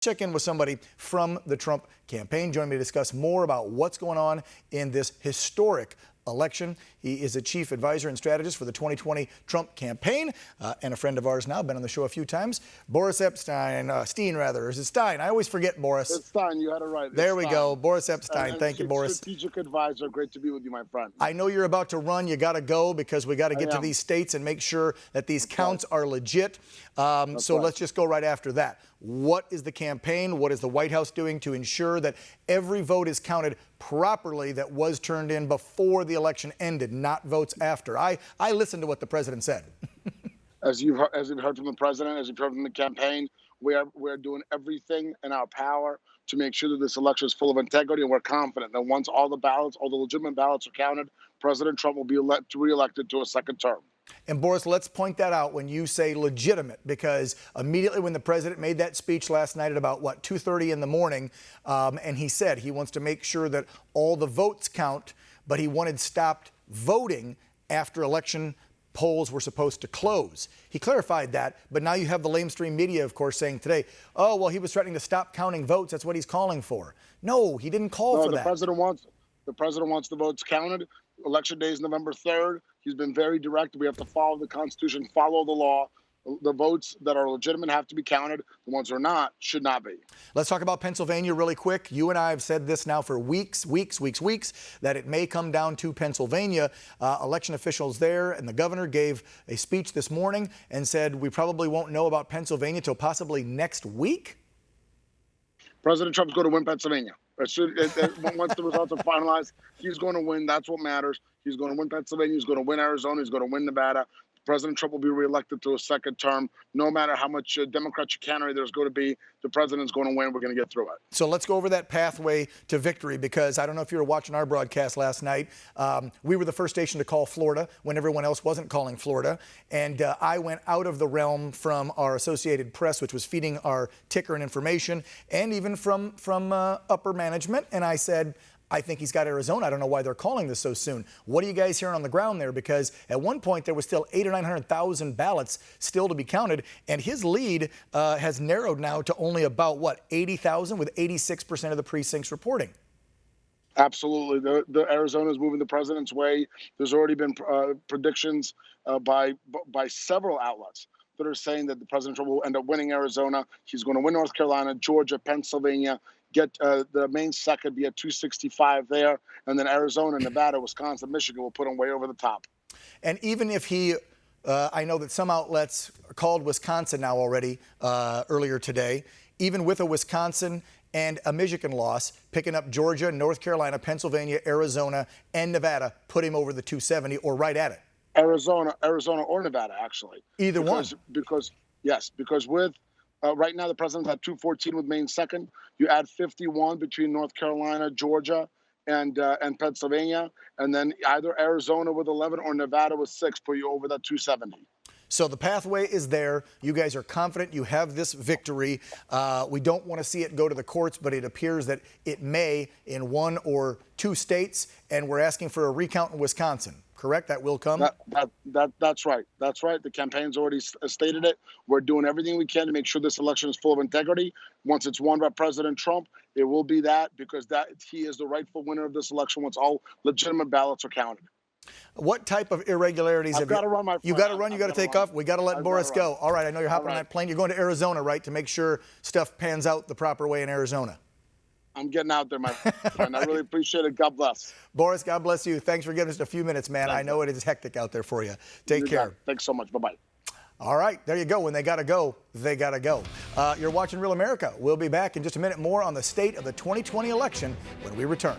Check in with somebody from the Trump campaign. Join me to discuss more about what's going on in this historic election. He is a chief advisor and strategist for the 2020 Trump campaign and a friend of ours now, been on the show a few times. Boris Ephsteyn, Stein rather, or is it Stein? I always forget, Boris. It's Stein, you had it right. It's there we Stein. go, Boris Ephsteyn. Thank you, Boris. Strategic advisor, great to be with you, my friend. I know you're about to run. You got to go because we got to get to these states and make sure that these counts are legit. So let's just go right after that. What is the campaign? What is the White House doing to ensure that every vote is counted properly that was turned in before the election ended, not votes after? I listened to what the president said. As you've heard from the president, as you've heard from the campaign, we're doing everything in our power to make sure that this election is full of integrity, and we're confident that once all the legitimate ballots are counted, President Trump will be reelected to a second term. And Boris, let's point that out when you say legitimate, because immediately when the president made that speech last night at about, 2:30 in the morning, and he said he wants to make sure that all the votes count, but he wanted stopped voting after election polls were supposed to close. He clarified that, but now you have the lamestream media, of course, saying today, oh, well, he was threatening to stop counting votes. That's what he's calling for. No, he didn't call for that. The president wants the votes counted. Election day is November 3rd. He's been very direct. We have to follow the Constitution, follow the law. The votes that are legitimate have to be counted. The ones that are not should not be. Let's talk about Pennsylvania really quick. You and I have said this now for weeks, that it may come down to Pennsylvania. Election officials there and the governor gave a speech this morning and said we probably won't know about Pennsylvania till possibly next week. President Trump's going to win Pennsylvania. Once the results are finalized, he's going to win. That's what matters. He's going to win Pennsylvania. He's going to win Arizona. He's going to win Nevada. President Trump will be reelected to a second term. No matter how much Democrat chicanery there's going to be, the president's going to win. We're going to get through it. So let's go over that pathway to victory, because I don't know if you were watching our broadcast last night. We were the first station to call Florida when everyone else wasn't calling Florida. And I went out of the realm from our Associated Press, which was feeding our ticker and information, and even from upper management. And I said, I think he's got Arizona. I don't know why they're calling this so soon. What are you guys hearing on the ground there? Because at one point there was still 800,000 or 900,000 ballots still to be counted, and his lead has narrowed now to only about 80,000, with 86% of the precincts reporting. Absolutely, the Arizona is moving the president's way. There's already been predictions by several outlets that are saying that the President Trump will end up winning Arizona. He's going to win North Carolina, Georgia, Pennsylvania. Get the main second, be at 265 there, and then Arizona, Nevada, Wisconsin, Michigan will put him way over the top. And even if he, I know that some outlets called Wisconsin now already earlier today, even with a Wisconsin and a Michigan loss, picking up Georgia, North Carolina, Pennsylvania, Arizona, and Nevada, put him over the 270 or right at it. Arizona or Nevada, actually. Either one. Because with right now, the president's at 214 with Maine second. You add 51 between North Carolina, Georgia, and Pennsylvania, and then either Arizona with 11 or Nevada with 6 put you over that 270. So the pathway is there. You guys are confident you have this victory. We don't want to see it go to the courts, but it appears that it may in 1 or 2 states, and we're asking for a recount in Wisconsin. Correct? That will come? That's right. That's right. The campaign's already stated it. We're doing everything we can to make sure this election is full of integrity. Once it's won by President Trump, it will be that, because he is the rightful winner of this election once all legitimate ballots are counted. What type of irregularities I've got to run, my friend. You got to run, you got to take off. We got to let Boris go. All right, I know you're hopping on that plane. You're going to Arizona, right, to make sure stuff pans out the proper way in Arizona. I'm getting out there, my friend. I really appreciate it. God bless. Boris, God bless you. Thanks for giving us a few minutes, man. I know it is hectic out there for you. Take care. Thanks so much. Bye-bye. All right, there you go. When they got to go, they got to go. You're watching Real America. We'll be back in just a minute more on the state of the 2020 election when we return.